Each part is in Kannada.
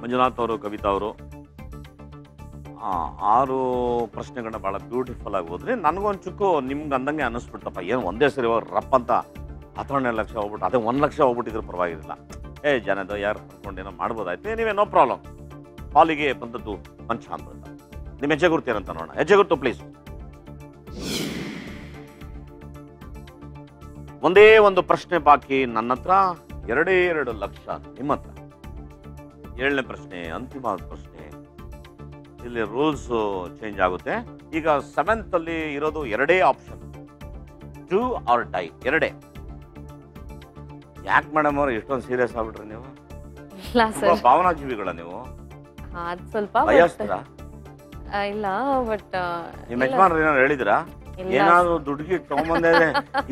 ಮಂಜುನಾಥ್ ಅವರು, ಕವಿತಾ ಅವರು 6 ಪ್ರಶ್ನೆಗಳನ್ನ ಭಾಳ ಬ್ಯೂಟಿಫುಲ್ ಆಗಿ ಹೋದ್ರಿ. ನನಗೊಂದು ಚುಕ್ಕು ನಿಮ್ಗೆ ಅಂದಂಗೆ ಅನ್ನಿಸ್ಬಿಡ್ತಪ್ಪ, ಏನು ಒಂದೇ ಸರಿ ರಪ್ ಅಂತ 12 ಲಕ್ಷ ಹೋಗ್ಬಿಟ್ಟು ಅದೇ 1 ಲಕ್ಷ ಹೋಗ್ಬಿಟ್ಟಿದ್ರೆ ಪರವಾಗಿಲ್ಲ. ಜನದ ಯಾರು ಕರ್ಕೊಂಡು ಏನೋ ಮಾಡ್ಬೋದಾಯ್ತು. ನೀವೇ ನೋ ಪ್ರಾಬ್ಲಮ್. ಪಾಲಿಗೆ ಬಂದದ್ದು ಮಂಚ ಅಂತ ನಿಮ್ಮ ಹೆಜ್ಜೆ ಗುರುತು ಏನಂತ ನೋಡೋಣ. ಹೆಜ್ಜೆ ಗುರುತು ಪ್ಲೀಸ್. ಒಂದೇ ಒಂದು ಪ್ರಶ್ನೆ ಬಾಕಿ ನನ್ನ ಹತ್ರ, 2 ಲಕ್ಷ ನಿಮ್ಮ ಹತ್ರ. 7ನೇ ಪ್ರಶ್ನೆ, ಅಂತಿಮ ಪ್ರಶ್ನೆ. ಇಲ್ಲಿ ರೂಲ್ಸ್ ಚೇಂಜ್ ಆಗುತ್ತೆ. ಈಗ 7th ಅಲ್ಲಿ ಇರೋದು 2 ಆಪ್ಷನ್, ಡೂ ಆರ್ ಡೈ, 2. ಯಾಕೆ ಮೇಡಮ್ ಅವ್ರು ಇಷ್ಟೊಂದು ಸೀರಿಯಸ್ ಆಗ್ಬಿಟ್ರಿ ನೀವು? ಭಾವನಾ ಜೀವಿಗಳ ನೀವು? ಸ್ವಲ್ಪ ಇಲ್ಲ, ಬಟ್ ನಿಮ್ಮ ಯಜಮಾನ್ರು ಏನಾದ್ರು ಹೇಳಿದ್ರಾ? ಏನಾದ್ರು ದುಡ್ಡಿಗೆ ತಗೊಂಬಂದೆ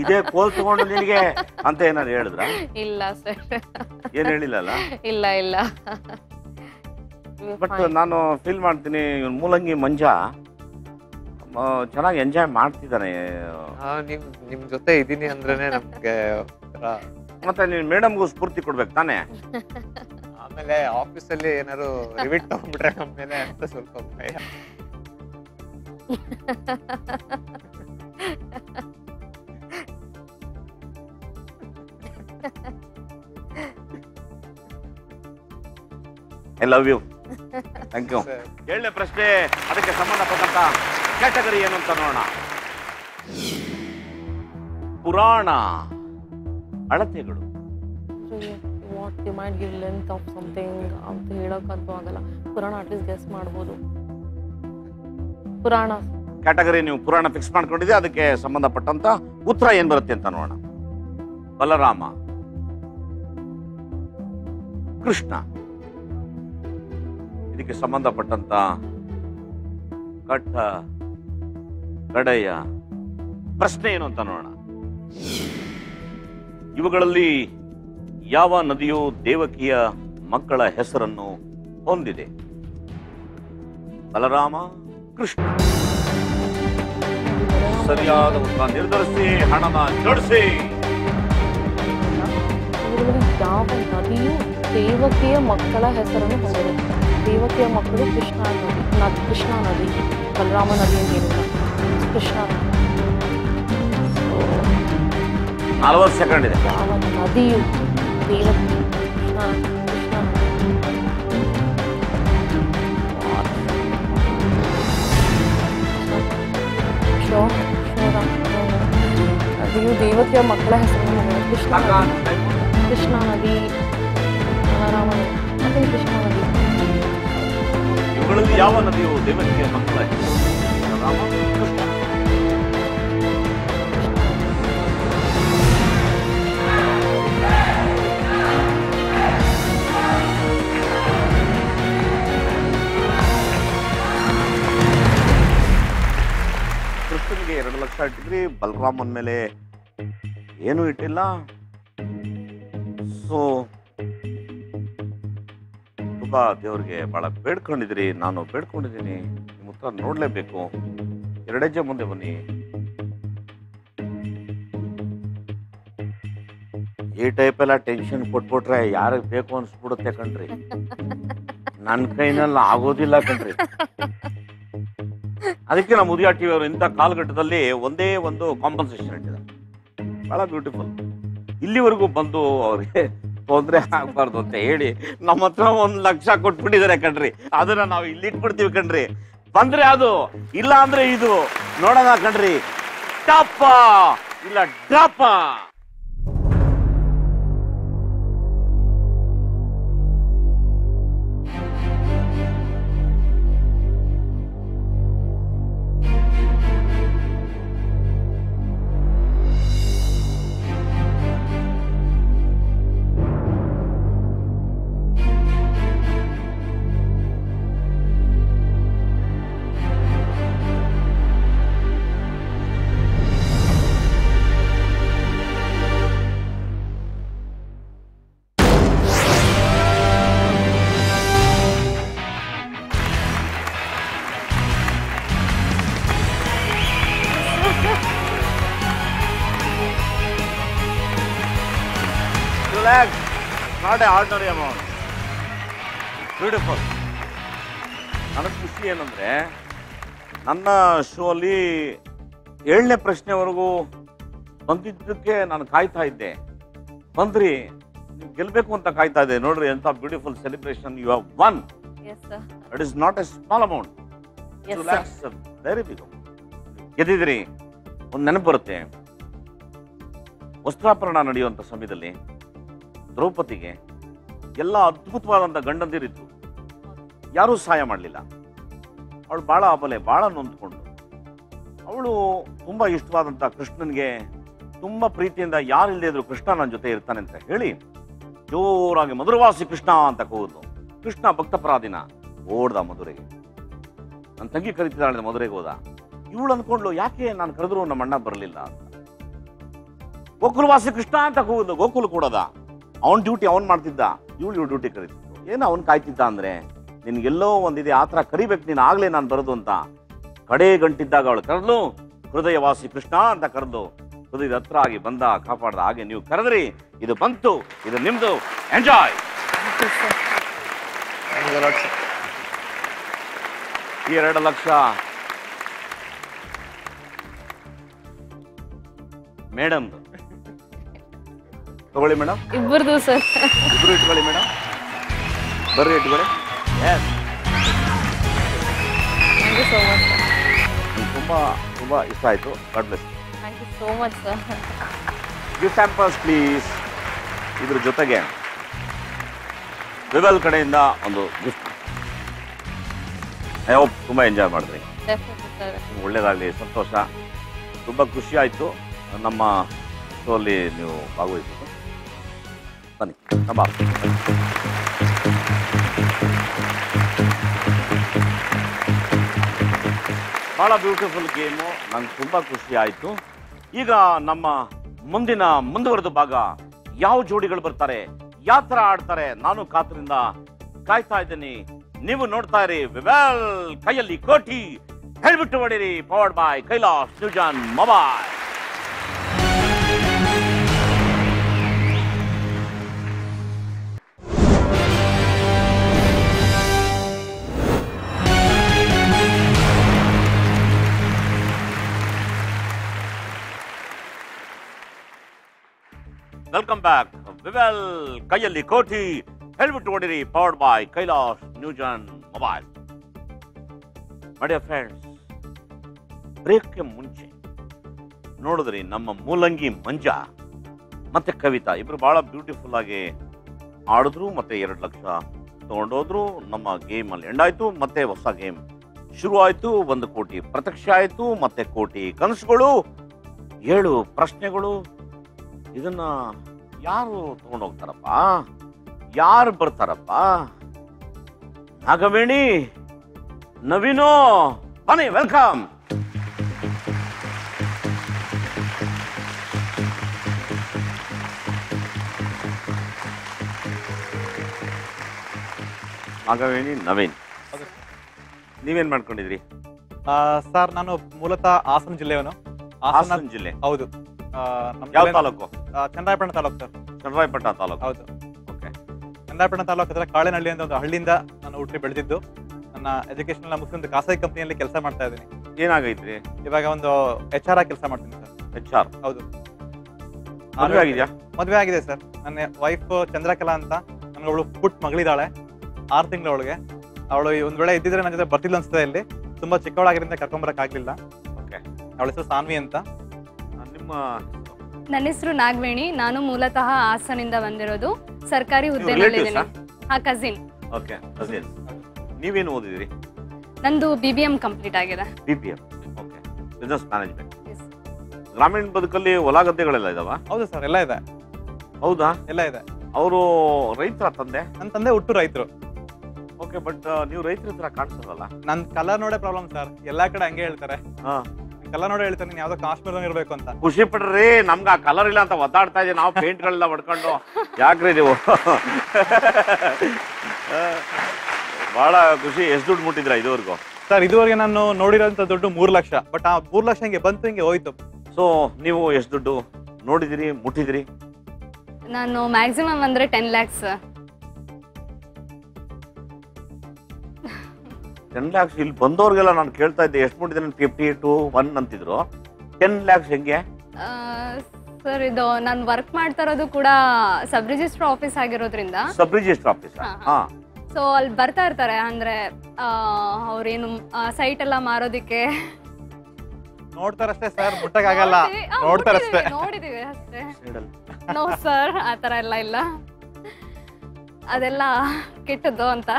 ಇದೇ ಕೋಲ್ ತಗೊಂಡು ನಿನಗೆ ಅಂತ ಏನಾದ್ರು ಹೇಳಿದ್ರ? ಇಲ್ಲ ಸರ್, ಏನ್ ಹೇಳಿಲ್ಲ. ಇಲ್ಲ ಇಲ್ಲ. ಬಟ್ ನಾನು ಫೀಲ್ ಮಾಡ್ತೀನಿ ಇವನ್ ಮೂಲಂಗಿ ಮಂಜ ಚೆನ್ನಾಗಿ ಎಂಜಾಯ್ ಮಾಡ್ತಿದ್ದಾನೆ. ನಿಮ್ ಜೊತೆ ಇದೀನಿ ಅಂದ್ರೇನೆ ನಮ್ಗೆ. ಮತ್ತೆ ನೀನ್ ಮೇಡಮ್ಗೂ ಸ್ಫೂರ್ತಿ ಕೊಡ್ಬೇಕು ತಾನೆ. ಆಮೇಲೆ ಆಫೀಸಲ್ಲಿ ಏನಾದ್ರು ರಿವಿಟ್ ತಗೊಂಡ್ಬಿಟ್ರೆ ನಮ್ಮ ಮೇಲೆ ಅಂತ ಸ್ವಲ್ಪ ಭಯ. I love you. Thank you. 7ನೇ ಪ್ರಶ್ನೆ, ಅದಕ್ಕೆ ಸಂಬಂಧಪಟ್ಟಂತ ಕ್ಯಾಟಗರಿ ಏನು ಅಂತ ನೋಡೋಣ. ಪುರಾಣ ಅಳತೆಗಳು. What you might give length of something ಅಂತ ಹೇಳೋಕ್ಕಂತೂ ಆಗಲ್ಲ. ಪುರಾಣ ಅಟ್ಲೀಸ್ಟ್ ಗೆಸ್ ಮಾಡ್ಬೋದು. ಪುರಾಣ ಕ್ಯಾಟಗರಿ ನೀವು ಪುರಾಣ ಫಿಕ್ಸ್ ಮಾಡ್ಕೊಂಡಿದೆ. ಅದಕ್ಕೆ ಸಂಬಂಧಪಟ್ಟಂತ ಉತ್ತರ ಏನ್ ಬರುತ್ತೆ ಅಂತ ನೋಡೋಣ. ಬಲರಾಮ, ಕೃಷ್ಣ, ಇದಕ್ಕೆ ಸಂಬಂಧಪಟ್ಟಂತ ಕಟ್ಟ ಕಡೆಯ ಪ್ರಶ್ನೆ ಏನು ಅಂತ ನೋಡೋಣ. ಇವುಗಳಲ್ಲಿ ಯಾವ ನದಿಯು ದೇವಕಿಯ ಮಕ್ಕಳ ಹೆಸರನ್ನು ಹೊಂದಿದೆ? ಬಲರಾಮ, ಕೃಷ್ಣ. ಸರಿಯಾದ ಉತ್ತರ ನಿರ್ಧರಿಸಿ, ಹಣನ ಜೋಡಿಸಿ. ಯಾವ ನದಿಯು ದೇವಕಿಯ ಮಕ್ಕಳ ಹೆಸರನ್ನು ಹೊಂದಿದೆ? ದೇವಕಿಯ ಮಕ್ಕಳು ಕೃಷ್ಣಾ ನದಿ, ಬಲರಾಮ ನದಿ ಅಂತ ಏನಿಲ್ಲ, ಕೃಷ್ಣಾ ನದಿ. 40 ಸೆಕೆಂಡ್ ಇದೆ. ಯಾವ ನದಿಯು ದೇವಕಿ ಕೃಷ್ಣಾ ನದಿಯು ದೇವಕಿಯ ಮಕ್ಕಳ ಹೆಸರನ್ನು ಹೊಂದಿದೆ? ಕೃಷ್ಣಾ ನದಿ, ಬಲರಾಮ ನದಿ, ಮತ್ತೆ ಕೃಷ್ಣಾ ನದಿ. ಇವುಗಳಲ್ಲಿ ಯಾವ ನದಿಯು ದೇವಕಿಯ ಮಕ್ಕಳ ಹೆಸರು? ಬಲರಾಮ, ಕೃಷ್ಣ. ಕೃಷ್ಣನಿಗೆ 2 ಲಕ್ಷ ಇಟ್ಟಿದ್ರಿ, ಬಲರಾಮನ್ ಮೇಲೆ ಏನೂ ಇಟ್ಟಿಲ್ಲ. ಸೊ ತುಂಬಾ ದೇವ್ರಿಗೆ ಬಹಳ ಬೇಡ್ಕೊಂಡಿದ್ರಿ. ನಾನು ಬೇಡ್ಕೊಂಡಿದ್ದೀನಿ, ನಿಮ್ಮ ಉತ್ತರ ನೋಡ್ಲೇಬೇಕು. 2 ಹೆಜ್ಜೆ ಮುಂದೆ ಬನ್ನಿ. ಈ ಟೈಪ್ ಎಲ್ಲ ಟೆನ್ಷನ್ ಕೊಟ್ಬಿಟ್ರೆ ಯಾರಿಗೆ ಬೇಕು ಅನ್ಸ್ಬಿಡುತ್ತೆ ಕಣ್ರಿ. ನನ್ನ ಕೈನಲ್ಲಿ ಆಗೋದಿಲ್ಲ ಕಣ್ರಿ. ಅದಕ್ಕೆ ನಮ್ಮ ಉದಯ ಟಿವಿ ಅವರು ಇಂಥ ಕಾಲಘಟ್ಟದಲ್ಲಿ ಒಂದೇ ಒಂದು ಕಾಂಪನ್ಸೇಷನ್ ಇಟ್ಟಿದ್ದಾರೆ. ಬಹಳ ಬ್ಯೂಟಿಫುಲ್. ಇಲ್ಲಿವರೆಗೂ ಬಂದು ಅವ್ರಿಗೆ ತೊಂದರೆ ಆಗ್ಬಾರ್ದು ಅಂತ ಹೇಳಿ ನಮ್ಮ ಹತ್ರ 1 ಲಕ್ಷ ಕೊಟ್ಬಿಟ್ಟಿದ್ದಾರೆ ಕಣ್ರಿ. ಅದನ್ನ ನಾವು ಇಲ್ಲಿ ಇಟ್ಬಿಡ್ತೀವಿ ಕಣ್ರಿ. ಬಂದ್ರೆ ಅದು, ಇಲ್ಲ ಅಂದ್ರೆ ಇದು. ನೋಡೋಣ ಕಣ್ರಿ, ಟಪ್ಪ ಇಲ್ಲ ಡಪ್ಪ. Relax. Not an ordinary amount. Beautiful. ನನಗೆ ಖುಷಿ ಏನಂದ್ರೆ ನನ್ನ ಶೋ ಅಲ್ಲಿ 7ನೇ ಪ್ರಶ್ನೆವರೆಗೂ ಬಂದಿದ್ದಕ್ಕೆ ನಾನು ಕಾಯ್ತಾ ಇದ್ದೆ. ಬಂದ್ರಿ, ನೀವು ಗೆಲ್ಬೇಕು ಅಂತ ಕಾಯ್ತಾ ಇದ್ದೆ. ನೋಡ್ರಿ ಎಂತ beautiful celebration you have won. Yes sir. It is not a small amount. Very big. ಗೆದ್ದಿದ್ರಿ. ಒಂದು ನೆನಪು ಬರುತ್ತೆ, ವಸ್ತ್ರಾಪರಣ ನಡೆಯುವಂತ ಸಮಯದಲ್ಲಿ ದ್ರೌಪದಿಗೆ ಎಲ್ಲ ಅದ್ಭುತವಾದಂಥ ಗಂಡಂದಿರಿದ್ರು, ಯಾರೂ ಸಹಾಯ ಮಾಡಲಿಲ್ಲ. ಅವಳು ಭಾಳ ಅಬಲೆ, ಭಾಳ ನೊಂದ್ಕೊಂಡು, ಅವಳು ತುಂಬ ಇಷ್ಟವಾದಂಥ ಕೃಷ್ಣನ್ಗೆ ತುಂಬ ಪ್ರೀತಿಯಿಂದ ಯಾರಿಲ್ಲದೆ ಇದ್ರು ಕೃಷ್ಣ ನನ್ನ ಜೊತೆ ಇರ್ತಾನೆ ಅಂತ ಹೇಳಿ ಜೋರಾಗಿ ಮಧುರವಾಸಿ ಕೃಷ್ಣ ಅಂತ ಕೂಗಿದ್ಲು. ಕೃಷ್ಣ ಭಕ್ತಪರಾಧಿನ ಓಡ್ದ ಮಧುರೆಗೆ. ನನ್ನ ತಂಗಿ ಕರೀತಿದ್ದಾಳೆ, ಮಧುರೆಗೆ ಹೋದ. ಇವಳು ಅಂದ್ಕೊಂಡ್ಲು, ಯಾಕೆ ನಾನು ಕರೆದ್ರು ನಮ್ಮ ಅಣ್ಣ ಬರಲಿಲ್ಲ ಅಂತ. ಗೋಕುಲವಾಸಿ ಕೃಷ್ಣ ಅಂತ ಕೂಗಿದ್ಲು. ಗೋಕುಲ್ ಕೂಡದ, ಅವನ ಡ್ಯೂಟಿ ಅವನ್ ಮಾಡ್ತಿದ್ದ, ಇವಳು ಡ್ಯೂಟಿ ಕರೀತಿತ್ತು. ಏನು ಅವನ್ ಕಾಯ್ತಿದ್ದ ಅಂದ್ರೆ, ನಿನ್ಗೆಲ್ಲೋ ಒಂದಿದೆ, ಆ ಥರ ಕರಿಬೇಕು ನೀನು, ಆಗ್ಲೇ ನಾನು ಬರೋದು ಅಂತ. ಕಡೆ ಗಂಟಿದ್ದಾಗ ಅವಳು ಕರೆದ್ಲು, ಹೃದಯವಾಸಿ ಕೃಷ್ಣ ಅಂತ ಕರೆದು ಹೃದಯದ ಹತ್ರ ಆಗಿ ಬಂದ, ಕಾಪಾಡ್ದ. ಹಾಗೆ ನೀವು ಕರೆದ್ರಿ, ಇದು ಬಂತು, ಇದು ನಿಮ್ದು. ಎಂಜಾಯ್. ಈ 2 ಲಕ್ಷ ಮೇಡಮ್ ತಗೊಳ್ಳಿ ಮೇಡಮ್. ಇಬ್ಬರದು ಸರ್. ಇಬ್ರು ಇಟ್ಕೊಳ್ಳಿ ಮೇಡಮ್, ಬರ್ರಿ ಇಟ್ಕೊಳ್ಳಿ. Thank you so much sir. ತುಂಬಾ ತುಂಬಾ ಇಷ್ಟ ಆಯ್ತು. God bless. Thank you so much sir. Gift samples please. ಇದ್ರ ಜೊತೆಗೆ ವಿವೆಲ್ ಕಡೆಯಿಂದ ಒಂದು ಗಿಫ್ಟ್. ಐ ಹೋಪ್ ತುಂಬಾ ಎಂಜಾಯ್ ಮಾಡಿದ್ರಿ. Definitely sir. ಒಳ್ಳೇದಾಗಲಿ, ಸಂತೋಷ. ತುಂಬ ಖುಷಿ ಆಯಿತು ನಮ್ಮ ಶೋ ಅಲ್ಲಿ ನೀವು ಭಾಗವಹಿಸಿದ್ದು. ಬನ್ನಿ ನಮ್ಮ ಭಾಳ ಬ್ಯೂಟಿಫುಲ್ ಗೇಮು. ನಂಗೆ ತುಂಬ ಖುಷಿ ಆಯಿತು. ಈಗ ನಮ್ಮ ಮುಂದುವರೆದ ಭಾಗ, ಯಾವ ಜೋಡಿಗಳು ಬರ್ತಾರೆ, ಯಾವ ಥರ ಆಡ್ತಾರೆ, ನಾನು ಕಾತರಿಂದ ಕಾಯ್ತಾ ಇದ್ದೀನಿ. ನೀವು ನೋಡ್ತಾ ಇರಿ ವಿವೆಲ್ ಕೈಯಲ್ಲಿ ಕೋಟಿ. ಹೇಳ್ಬಿಟ್ಟು ಹೊಡಿರಿ. Powered by Kailash Newgen mobile. Welcome back. Vivel ಕೈಯಲ್ಲಿ ಕೋಟಿ. ಹೇಳ್ಬಿಟ್ಟು ಹೊಡಿರಿ. Powered by Kailash Newgen mobile. My dear friends, ಬ್ರೇಕ್ಗೆ ಮುಂಚೆ ನೋಡಿದ್ರಿ ನಮ್ಮ ಮೂಲಂಗಿ ಮಂಜಾ ಮತ್ತೆ ಕವಿತಾ ಇಬ್ರು ಬಹಳ ಬ್ಯೂಟಿಫುಲ್ ಆಗಿ ಆಡಿದ್ರು, ಮತ್ತೆ 2 ಲಕ್ಷ ತಗೊಂಡೋದ್ರು. ನಮ್ಮ ಗೇಮ್ ಅಲ್ಲಿ ಎಂಡ್ ಆಯ್ತು, ಮತ್ತೆ ಹೊಸ ಗೇಮ್ ಶುರು ಆಯ್ತು. 1 ಕೋಟಿ ಪ್ರತ್ಯಕ್ಷ ಆಯ್ತು, ಮತ್ತೆ ಕೋಟಿ ಕನಸುಗಳು, 7 ಪ್ರಶ್ನೆಗಳು. ಇದನ್ನ ಯಾರು ತಗೊಂಡೋಗ್ತಾರಪ್ಪ, ಯಾರು ಬರ್ತಾರಪ್ಪ? ನಾಗವೇಣಿ, ನವೀನು, ಬನ್ನಿ, ವೆಲ್ಕಮ್. ನಾಗವೇಣಿ, ನವೀನ್, ನೀವೇನ್ ಮಾಡ್ಕೊಂಡಿದ್ರಿ? ಸರ್ ನಾನು ಮೂಲತಃ ಹಾಸನ ಜಿಲ್ಲೆಯವನು. ಹಾಸನ ಜಿಲ್ಲೆ. ಹೌದು. ಯಾವ ತಾಲೂಕು? ಚನ್ನರಾಯಪಟ್ಟಣ ತಾಲೂಕು ಸರ್. ಚನ್ನರಾಯಪಟ್ಟಣ ತಾಲೂಕು. ಹೌದು. ಓಕೆ. ಚನ್ನರಾಯಪಟ್ಟಣ ತಾಲೂಕು ಹತ್ರ ಕಾಳೆನಹಳ್ಳಿ ಅಂತ ಒಂದು ಹಳ್ಳಿಯಿಂದ ನಾನು ಹುಟ್ಟಿ ಬೆಳೆದಿದ್ದು. ನನ್ನ ಎಜುಕೇಶನ್ ಎಲ್ಲ ಮುಗಿಸಿ ಒಂದು ಖಾಸಗಿ ಕಂಪನಿಯಲ್ಲಿ ಕೆಲಸ ಮಾಡ್ತಾ ಇದ್ದೀನಿ. ಏನಾಗೈತ್ರಿ? ಇವಾಗ ಒಂದು HR ಆಗಿ ಕೆಲಸ ಮಾಡ್ತೀನಿ ಸರ್. HR? ಹೌದು. ಮದುವೆ ಆಗಿದ್ಯಾ? ಮದುವೆ ಆಗಿದೆ ಸರ್. ನನ್ನ ವೈಫ್ ಚಂದ್ರಕಲಾ ಅಂತ, ನನಗೊಬ್ಳು ಪುಟ್ ಮಗಳಿದ್ದಾಳೆ, 6 ತಿಂಗಳೊಳಗೆ. ಅವಳು ಒಂದ್ ವೇಳೆ ಇದ್ದಿದ್ರೆ ನನ್ನ ಜೊತೆ ಬರ್ತಿಲ್ಲ ಅನ್ಸುತ್ತೆ. ಇಲ್ಲಿ ತುಂಬಾ ಚಿಕ್ಕವಳಾಗಿರಿಂದ ಕರ್ಕೊಂಬರಕ್ ಆಗ್ಲಿಲ್ಲ. ಓಕೆ. ಅವಳ ಹೆಸರು ಸಾನ್ವಿ ಅಂತ. ನಿಮ್ಮ ನನ್ನ ಹೆಸರು ನಾಗವೇಣಿ. ನಾನು ಮೂಲತಃ ಹಾಸನಿಂದ ಬಂದಿರೋದು. ಸರ್ಕಾರಿ ಹುದ್ದೆನಲ್ಲಿದ್ದೀನಿ. ಹಾ, ಕಸಿನ್. Okay, cousin. ನೀವೇನು ಓದಿದಿರಿ? ನಂದು BBM ಕಂಪ್ಲೀಟ್ ಆಗಿದೆ. BBM. Okay, business management. ಗ್ರಾಮೀಣ ಬದುಕಲ್ಲಿ ಹೊಲ ಗದ್ದೆಗಳೆಲ್ಲ ಇದಾವ? ಹೌದು ಸರ್, ಎಲ್ಲ ಇದೆ. ಹೌದಾ? ಎಲ್ಲ ಇದೆ. ಅವರು ರೈತರ ತಂದೆ? ನನ್ನ ತಂದೆ ಹುಟ್ಟು ರೈತರು. ಓಕೆ, ಬಟ್ ನೀವು ರೈತರ ಹತ್ರ ಕಾಣಿಸಲ್ಲ. ನನ್ ಕಲರ್ ನೋಡೇ ಪ್ರಾಬ್ಲಮ್ ಸರ್. ಎಲ್ಲಾ ಕಡೆ ಹಂಗೆ ಹೇಳ್ತಾರೆ. ಕಲರ್ ನೋಡೇ ಹೇಳ್ತಾರೆ ನೀನ್ ಯಾವ್ದೋ ಕಾಶ್ಮೀರ ಇರ್ಬೇಕು ಅಂತ. ಖುಷಿ ಪಡ್ರಿ, ನಮ್ಗ ಆ ಕಲರ್ ಇಲ್ಲ ಅಂತ ಒದ್ದಾಡ್ತಾ ಇದೀವಿ ನಾವು. ಪೇಂಟ್ ಗಳೆಲ್ಲ ಹೊಡ್ಕೊಂಡು ಯಾಕ್ರಿ ನೀವು? ಬಹಳ ಖುಷಿ. ಎಷ್ಟು ದುಡ್ಡು ಮುಟ್ಟಿದ್ರ ಇದುವರೆಗೂ? ಸರ್ ಇದುವರೆಗೆ ನಾನು ನೋಡಿರೋಂಥ ದುಡ್ಡು 3 ಲಕ್ಷ. ಬಟ್ ಆ 3 ಲಕ್ಷ ಹಿಂಗೆ ಬಂತು, ಹಿಂಗೆ ಹೋಯ್ತು. ಸೊ ನೀವು ಎಷ್ಟು ದುಡ್ಡು ನೋಡಿದಿರಿ, ಮುಟ್ಟಿದಿರಿ? ನಾನು ಮ್ಯಾಕ್ಸಿಮಮ್ ಅಂದ್ರೆ 10 lakhs. 10 lakhs ಇಲ್ಲಿ ಬಂದವ್ರಿಗೆಲ್ಲ ನಾನು ಕೇಳ್ತಾ ಇದ್ದೆ ಎಷ್ಟು ಮುಟ್ಟಿದೆ 52 1 ಅಂತಿದ್ರು. 10 lakhs ಹೆಂಗೆ? ಸರ್ ಇದು ನಾನು ವರ್ಕ್ ಮಾಡ್ತಾ ಇರೋದು ಕೂಡ ಸಬ್ ರಿಜಿಸ್ಟರ್ ಆಫೀಸ್ ಆಗಿರೋದ್ರಿಂದ. Sub register office. ಹಾ. ಸೊ ಅಲ್ಲಿ ಬರ್ತಾ ಇರ್ತಾರೆ, ಅಂದ್ರೆ ಅವ್ರೇನು ಸೈಟ್ ಎಲ್ಲ ಮಾರೋದಿಕ್ಕೆ ನೋಡ್ತಾರಷ್ಟೇ ಸರ್, ಮುಟ್ಟಕ್ಕಾಗಲ್ಲ. ನೋಡ್ತಾರಷ್ಟೇ. ನೋಡಿದೀವಿ ಅಷ್ಟೇ. ನೋ ಸರ್, ಆತರ ಎಲ್ಲ ಇಲ್ಲ, ಅದೆಲ್ಲ ಕೆಟ್ಟದ್ದು ಅಂತ.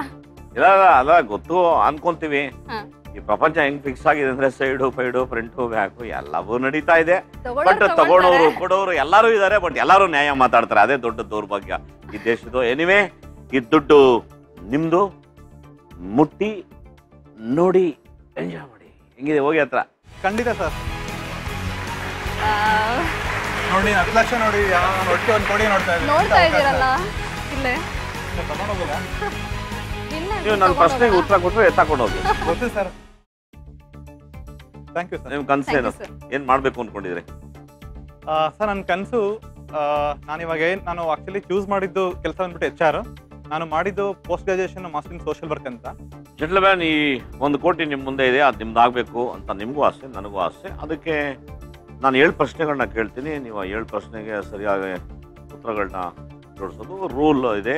ಇಲ್ಲ ಅಲ್ಲ, ಗೊತ್ತು ಅನ್ಕೊಂತೀವಿ. ಈ ಪ್ರಪಂಚ ಹೆಂಗ್ ಫಿಕ್ಸ್ ಆಗಿದೆ ಅಂದ್ರೆ ಸೈಡು ಫೈಡು ಫ್ರಂಟು ಬ್ಯಾಕು ಎಲ್ಲವೂ ನಡೀತಾ ಇದೆ. ಬಟ್ ತಗೊಳೋರು ಕೊಡೋರು ಎಲ್ಲಾರು ಇದಾರೆ, ಬಟ್ ಎಲ್ಲಾರು ನ್ಯಾಯ ಮಾತಾಡ್ತಾರೆ. ಅದೇ ದೊಡ್ಡ ದೌರ್ಭಾಗ್ಯ ಈ ದೇಶದ್ದು. ಎನಿವೆ, ಈ ದುಡ್ಡು ನಿಮ್ದು. ಮುಟ್ಟಿ ನೋಡಿ ಎಂಜಾಯ್ ಮಾಡಿ. ಹೆಂಗಿದೆ ಹೋಗಿ ಹತ್ರ? ಖಂಡಿತ ಸರ್. ನೋಡಿ 10 ಲಕ್ಷ ನೋಡಿ, ಒಟ್ಟಿಗೆ ಒಂದು ಕೋಟಿ ನೋಡ್ತಾ ಇದ್ದೀರಲ್ಲ ಇಲ್ಲೇ. ನೀವು ನನ್ನ ಪ್ರಶ್ನೆಗೆ ಉತ್ತರ ಕೊಟ್ಟರೆ ತಗೊಂಡು ಹೋಗಿ. ಗೊತ್ತು ಸರ್. Thank you sir. ನಿಮ್ ಕನಸೇನು? ಏನ್ ಮಾಡ್ಬೇಕು ಅನ್ಕೊಂಡಿದ್ರಿ? ಸರ್ ನನ್ನ ಕನಸು, ನಾನು ಆಕ್ಚುಲಿ ಚೂಸ್ ಮಾಡಿದ್ದು ಕೆಲಸ ಬಂದ್ಬಿಟ್ಟು HR. ನಾನು ಮಾಡಿದ್ದು post graduation master in social work ಅಂತ. ಜೆಂಟ್ಲ್ಮ್ಯಾನ್, ಈ 1 ಕೋಟಿ ನಿಮ್ಮ ಮುಂದೆ ಇದೆ, ಅದು ನಿಮ್ದು ಆಗಬೇಕು ಅಂತ ನಿಮಗೂ ಆಸೆ, ನನಗೂ ಆಸೆ. ಅದಕ್ಕೆ ನಾನು 7 ಪ್ರಶ್ನೆಗಳನ್ನ ಕೇಳ್ತೀನಿ. ನೀವು 7 ಪ್ರಶ್ನೆಗೆ ಸರಿಯಾಗಿ ಉತ್ತರಗಳನ್ನ ಜೋಡಿಸೋದು ರೂಲ್ ಇದೆ.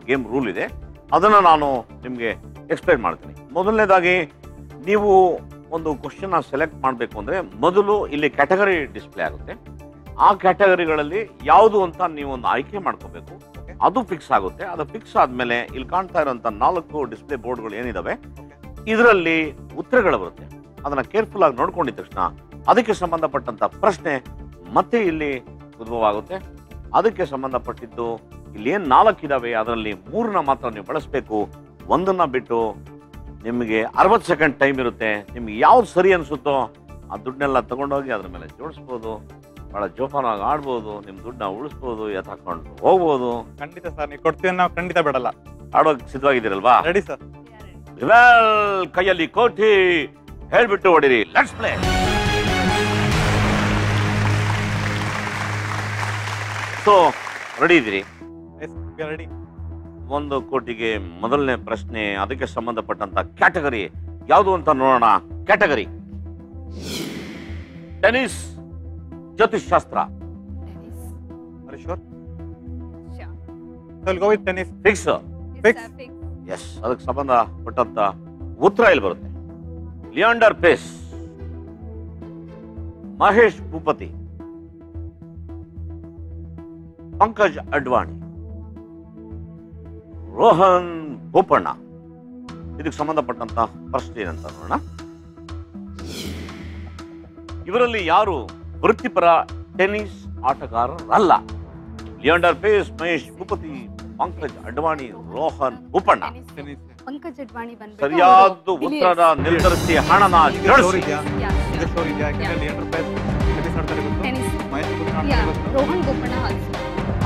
ಗೇಮ್ ರೂಲ್ ಇದೆ, ಅದನ್ನು ನಾನು ನಿಮಗೆ ಎಕ್ಸ್ಪ್ಲೈನ್ ಮಾಡ್ತೀನಿ. ಮೊದಲನೇದಾಗಿ, ನೀವು ಒಂದು ಕ್ವಶನ್ನ ಸೆಲೆಕ್ಟ್ ಮಾಡಬೇಕು ಅಂದರೆ ಮೊದಲು ಇಲ್ಲಿ ಕ್ಯಾಟಗರಿ ಡಿಸ್ಪ್ಲೇ ಆಗುತ್ತೆ. ಆ ಕ್ಯಾಟಗರಿಗಳಲ್ಲಿ ಯಾವುದು ಅಂತ ನೀವು ಒಂದು ಆಯ್ಕೆ ಮಾಡ್ಕೋಬೇಕು. ಅದು ಫಿಕ್ಸ್ ಆಗುತ್ತೆ. ಅದು ಫಿಕ್ಸ್ ಆದಮೇಲೆ ಇಲ್ಲಿ ಕಾಣ್ತಾ ಇರೋಂಥ 4 ಡಿಸ್ಪ್ಲೇ ಬೋರ್ಡ್ಗಳು ಏನಿದಾವೆ, ಇದರಲ್ಲಿ ಉತ್ತರಗಳು ಬರುತ್ತೆ. ಅದನ್ನು ಕೇರ್ಫುಲ್ ಆಗಿ ನೋಡ್ಕೊಂಡಿದ್ದ ತಕ್ಷಣ ಅದಕ್ಕೆ ಸಂಬಂಧಪಟ್ಟಂಥ ಪ್ರಶ್ನೆ ಮತ್ತೆ ಇಲ್ಲಿ ಉದ್ಭವ ಆಗುತ್ತೆ. ಅದಕ್ಕೆ ಸಂಬಂಧಪಟ್ಟಿದ್ದು ಇಲ್ಲಿ ಏನು 4 ಇದಾವೆ, ಅದರಲ್ಲಿ 3ನ ಮಾತ್ರ ನೀವು ಬಳಸಬೇಕು. 1ನ್ನ ಬಿಟ್ಟು ನಿಮಗೆ 60 ಸೆಕೆಂಡ್ ಟೈಮ್ ಇರುತ್ತೆ. ನಿಮ್ಗೆ ಯಾವ್ದು ಸರಿ ಅನಿಸುತ್ತೋ ಆ ದುಡ್ಡನ್ನೆಲ್ಲ ತಗೊಂಡೋಗಿ ಅದ್ರ ಮೇಲೆ ಜೋಡಿಸ್ಬೋದು. ಭಾಳ ಜೋಪಾನಾಗಿ ಆಡ್ಬೋದು. ನಿಮ್ಮ ದುಡ್ಡನ್ನ ಉಳಿಸ್ಬೋದು, ಎತ್ತಾಕೊಂಡು ಹೋಗ್ಬೋದು. ಖಂಡಿತ ಸರ್, ನೀವು ಕೊಡ್ತೀವಿ, ನಾವು ಖಂಡಿತ ಬಿಡಲ್ಲ. ಆಡೋಕೆ ಸಿದ್ಧವಾಗಿದ್ದೀರಲ್ವಾ? Ready sir. ಕೈಯಲ್ಲಿ ಕೋಟಿ ಹೇಳ್ಬಿಟ್ಟು ಹೊಡಿರಿ. Let's play. ಸೊ ರೆಡಿ ಇದ್ದೀರಿ? ರೆಡಿ. 1 ಕೋಟಿಗೆ ಮೊದಲನೇ ಪ್ರಶ್ನೆ, ಅದಕ್ಕೆ ಸಂಬಂಧಪಟ್ಟಂತ ಕ್ಯಾಟಗರಿ ಯಾವುದು ಅಂತ ನೋಡೋಣ. ಕ್ಯಾಟಗರಿ ಟೆನಿಸ್, ಜ್ಯೋತಿಷಾಸ್ತ್ರ. Tennis fix. ಫಿಕ್ಸ್. ಎಸ್, ಅದಕ್ಕೆ ಸಂಬಂಧಪಟ್ಟಂತ ಉತ್ತರ ಇಲ್ಲಿ ಬರುತ್ತೆ. ಲಿಯಾಂಡರ್ ಪೇಸ್, ಮಹೇಶ್ ಭೂಪತಿ, ಪಂಕಜ್ ಅಡ್ವಾಣಿ, ರೋಹನ್ ಬೋಪಣ್ಣ. ಇದಕ್ಕೆ ಸಂಬಂಧಪಟ್ಟಂತ ಪ್ರಶ್ನೆ ಏನಂತ ನೋಡೋಣ. ಇವರಲ್ಲಿ ಯಾರು ವೃತ್ತಿಪರ ಟೆನ್ನಿಸ್ ಆಟಗಾರರಲ್ಲ? ಲಿಯಾಂಡರ್ ಪೇಸ್, ಮಹೇಶ್ ಭೂಪತಿ, ಪಂಕಜ್ ಅಡ್ವಾಣಿ, ರೋಹನ್ ಬೋಪಣ್ಣ. ಪಂಕಜ್ ಅಡ್ವಾಣಿ ಬಂದ್ಬಿಟ್ಟು ಸರಿಯಾದ ಉತ್ತರ ನಿರ್ಧರಿಸಿ ಹಣನ ಜೋಡಿಸಿ. Rohan Bopanna.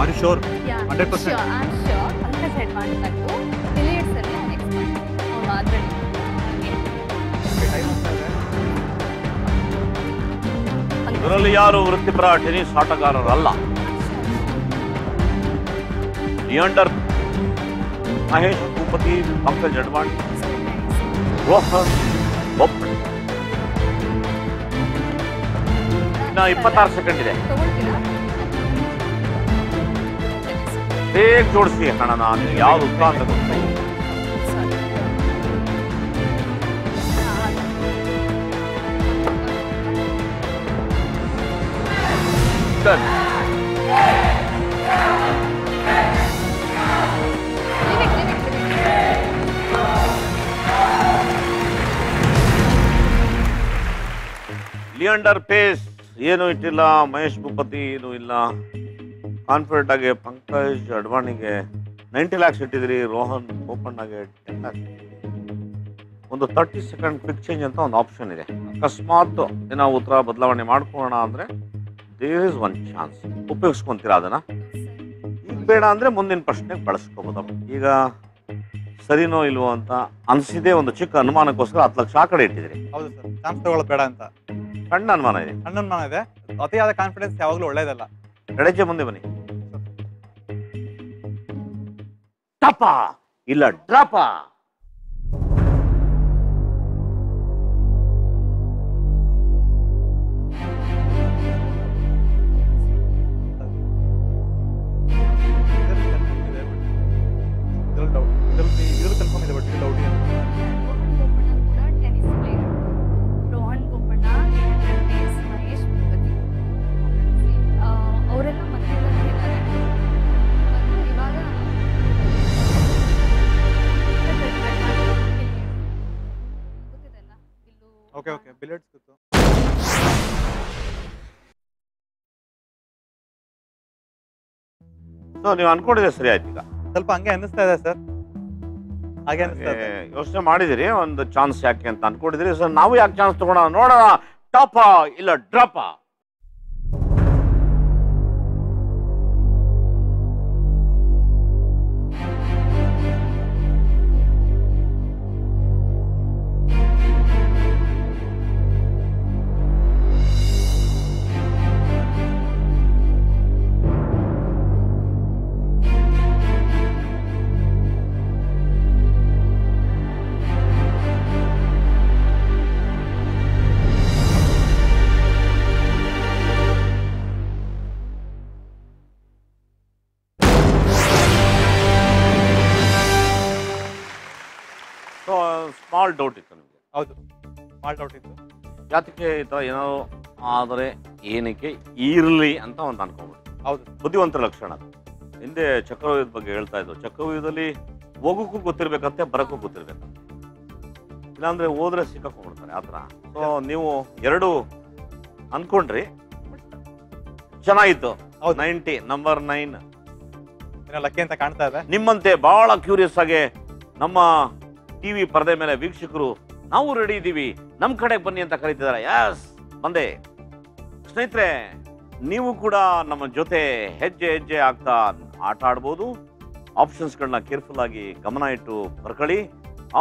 Are you sure? Yeah, 100%. Sure, I'm sure. Pankaj Advani ಬಂದು billiards ಅಲ್ಲಿ ಅವ್ನು expert. ಅವ್ನು ಆಲ್ರೆಡಿ ಇವರಲ್ಲಿ ಯಾರು ವೃತ್ತಿಪರ ಟೆನಿಸ್ ಆಟಗಾರರಲ್ಲ? ಲಿಯಾಂಡರ್, ಮಹೇಶ್ ಭೂಪತಿ, ಪಂಕಜ್ ಅಡ್ವಾಣಿ, ರೋಹನ್ ಬೋಪಣ್ಣ. ಇನ್ನ 26 ಸೆಕೆಂಡ್ ಇದೆ. ತಗೊಳ್ತೀರಾ? ಬೇಗ ಜೋಡಿಸಿ ಹಣನ. ನಿಮ್ಗೆ ಯಾವ್ದು ಉತ್ತರ ಅಂತ ಗೊತ್ತು? ಲಿಯಾಂಡರ್ ಪೇಸ್ ಏನು ಇಟ್ಟಿಲ್ಲ, ಮಹೇಶ್ ಭೂಪತಿ ಏನು ಇಲ್ಲ. ಕಾನ್ಫಿಡೆಂಟ್ ಆಗಿ ಪಂಕಜ್ ಅಡ್ವಾಣಿಗೆ 90 lakhs ಇಟ್ಟಿದ್ರಿ, ರೋಹನ್ ಬೋಪಣ್ಣಗೆ 10 lakhs. ಒಂದು 30 ಸೆಕೆಂಡ್ ಕ್ವಿಕ್ ಚೇಂಜ್ ಅಂತ ಒಂದು ಆಪ್ಷನ್ ಇದೆ. ಅಕಸ್ಮಾತ್ ಏನೋ ಉತ್ತರ ಬದಲಾವಣೆ ಮಾಡ್ಕೊಳ್ಳೋಣ ಅಂದ್ರೆ ದೇರ್ ಇಸ್ ಒನ್ ಚಾನ್ಸ್. ಉಪಯೋಗಿಸ್ಕೊಂತೀರಾ ಅದನ್ನ? ಈಗ ಬೇಡ ಅಂದ್ರೆ ಮುಂದಿನ ಪ್ರಶ್ನೆಗೆ ಬಳಸ್ಕೋಬೋದು. ಈಗ ಸರಿನೋ ಇಲ್ವೋ ಅಂತ ಅನ್ಸಿದೆ, ಒಂದು ಚಿಕ್ಕ ಅನುಮಾನಕ್ಕೋಸ್ಕರ 10 ಲಕ್ಷ ಆ ಕಡೆ ಇಟ್ಟಿದ್ರಿ. ಹೌದು ಸರ್, ಚಾನ್ಸ್ ತಗೊಳ್ಳೋದು ಬೇಡ ಅಂತ ಸಣ್ಣ ಅನುಮಾನ ಇದೆ. ಸಣ್ಣ ಅನುಮಾನ ಇದೆ. ಅತಿಯಾದ ಕಾನ್ಫಿಡೆನ್ಸ್ ಯಾವಾಗಲೂ ಒಳ್ಳೇದಲ್ಲ. ಎಡಚೆ ಮುಂದೆ ಬನ್ನಿ. ಟಪ ಇಲ್ಲ ಡ್ರಾಪ. ಸೊ ನೀವು ಅನ್ಕೊಂಡಿದ್ರೆ ಸರಿ ಆಯ್ತು. ಈಗ ಸ್ವಲ್ಪ ಹಂಗೆ ಅನ್ನಿಸ್ತಾ ಇದೆ ಸರ್, ಹಾಗೆ ಅನ್ನಿಸ್ತಾ ಇದೆ. ಯೋಚನೆ ಮಾಡಿದಿರಿ ಒಂದು ಚಾನ್ಸ್ ಯಾಕೆ ಅಂತ ಅನ್ಕೊಂಡಿದ್ರಿ. ಸೊ ನಾವು ಯಾಕೆ ಚಾನ್ಸ್ ತಗೊಳ್ಳೋಣ, ನೋಡೋಣ ಟಾಪ ಇಲ್ಲ ಡ್ರಾಪ. ಸೊ ಸ್ಮಾಲ್ ಡೌಟ್ ಇತ್ತು ನಿಮಗೆ. ಹೌದು, ಸ್ಮಾಲ್ ಡೌಟ್ ಇತ್ತು. ಜಾತಿಗೆ ಈ ಥರ ಏನೋ ಆದರೆ ಏನಕ್ಕೆ ಇರಲಿ ಅಂತ ಒಂದು ಅನ್ಕೊಂಡ್ಬಿಟ್ಟು. ಹೌದು, ಬುದ್ಧಿವಂತರ ಲಕ್ಷಣ. ಹಿಂದೆ ಚಕ್ರವ್ಯೂಹದ ಬಗ್ಗೆ ಹೇಳ್ತಾ ಇದ್ದು, ಚಕ್ರವ್ಯೂಹದಲ್ಲಿ ಹೋಗೋಕ್ಕೂ ಗೊತ್ತಿರ್ಬೇಕಂತೆ, ಬರೋಕ್ಕೂ ಗೊತ್ತಿರ್ಬೇಕಂತೆ. ಇಲ್ಲಾಂದ್ರೆ ಹೋದ್ರೆ ಸಿಕ್ಕಾಕೊಂಡ್ಬಿಡ್ತಾರೆ ಆ ಥರ. ಸೊ ನೀವು ಎರಡು ಅನ್ಕೊಂಡ್ರಿ, ಚೆನ್ನಾಗಿತ್ತು. ಹೌದು. 90 ನಂಬರ್ 9 ಏನೋ ಲಕ್ಕಿ ಅಂತ ಕಾಣ್ತಾ ಇದೆ. ನಿಮ್ಮಂತೆ ಬಹಳ ಕ್ಯೂರಿಯಸ್ ಆಗಿ ನಮ್ಮ ಟಿವಿ ಪರದೆ ಮೇಲೆ ವೀಕ್ಷಕರು ನಾವು ರೆಡಿ ಇದ್ದೀವಿ, ನಮ್ ಕಡೆಗೆ ಬನ್ನಿ ಅಂತ ಕರೀತಿದ್ದಾರೆ. ಯಸ್, ಬಂದೆ. ಸ್ನೇಹಿತರೆ, ನೀವು ಕೂಡ ನಮ್ಮ ಜೊತೆ ಹೆಜ್ಜೆ ಹೆಜ್ಜೆ ಆಗ್ತಾ ಆಟ ಆಡ್ಬೋದು. ಆಪ್ಷನ್ಸ್ಗಳನ್ನ ಕೇರ್ಫುಲ್ ಆಗಿ ಗಮನ ಇಟ್ಟು ಬರ್ಕೊಳ್ಳಿ.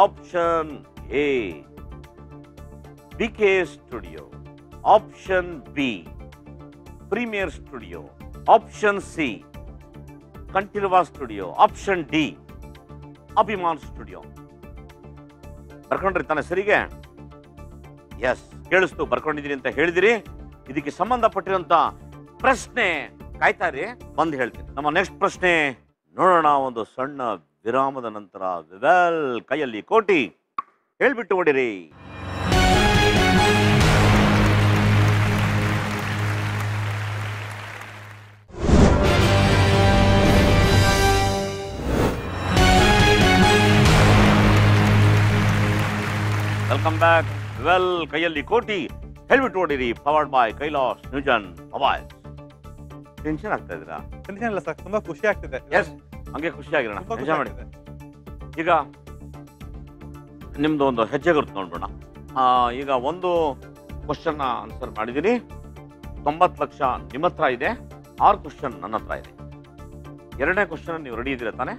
Option A BK studio, option B premier studio, option C Kanteerava studio, option D Abhiman studio. ಬರ್ಕೊಂಡ್ರಿ ತಾನೆ ಸರಿಗೆ? ಎಸ್, ಕೇಳಿಸ್ತು, ಬರ್ಕೊಂಡಿದ್ದೀರಿ ಅಂತ ಹೇಳಿದಿರಿ. ಇದಕ್ಕೆ ಸಂಬಂಧಪಟ್ಟಿರುವಂತ ಪ್ರಶ್ನೆ ಕಾಯ್ತಾ ಇರಿ, ಬಂದು ಹೇಳ್ತೀನಿ. ನಮ್ಮ ನೆಕ್ಸ್ಟ್ ಪ್ರಶ್ನೆ ನೋಡೋಣ. ಒಂದು ಸಣ್ಣ ವಿರಾಮದ ನಂತರ ವೆಲ್ ಕೈಯಲ್ಲಿ ಕೋಟಿ ಹೇಳ್ಬಿಟ್ಟು ಹೊಡಿರಿ. Welcome back. ವೆಲ್ ಕೈಯಲ್ಲಿ ಕೋಟಿ ಹೇಳ್ಬಿಟ್ಟು ಹೊಡಿರಿ. Powered by Kailash Newgen mobile. Tension ಆಗ್ತಾ ಇದ್ದೀರಾ? ಟೆನ್ಷನ್ ಇಲ್ಲ ಸರ್, ತುಂಬಾ ಖುಷಿ ಆಗ್ತಿದೆ. ಎಸ್, ಹಂಗೆ ಖುಷಿ ಆಗಿರೋಣ, ತುಂಬಾ ಖುಷಿ ನಿಜ ಮಾಡಿ. ಆಗ್ತಿದೆ. ಈಗ ನಿಮ್ದು ಒಂದು ಹೆಜ್ಜೆ ಗುರುತು ನೋಡ್ಬೋಣ. ಈಗ ಒಂದು ಕ್ವಶನ್ ಆನ್ಸರ್ ಮಾಡಿದ್ದೀನಿ. 90 ಲಕ್ಷ ನಿಮ್ಮ ಹತ್ರ ಇದೆ, 6 ಕ್ವಶನ್ ನನ್ನ ಹತ್ರ ಇದೆ. ಎರಡನೇ ಕ್ವಶನ್ ನೀವು ರೆಡಿ ಇದ್ದೀರಾ ತಾನೆ?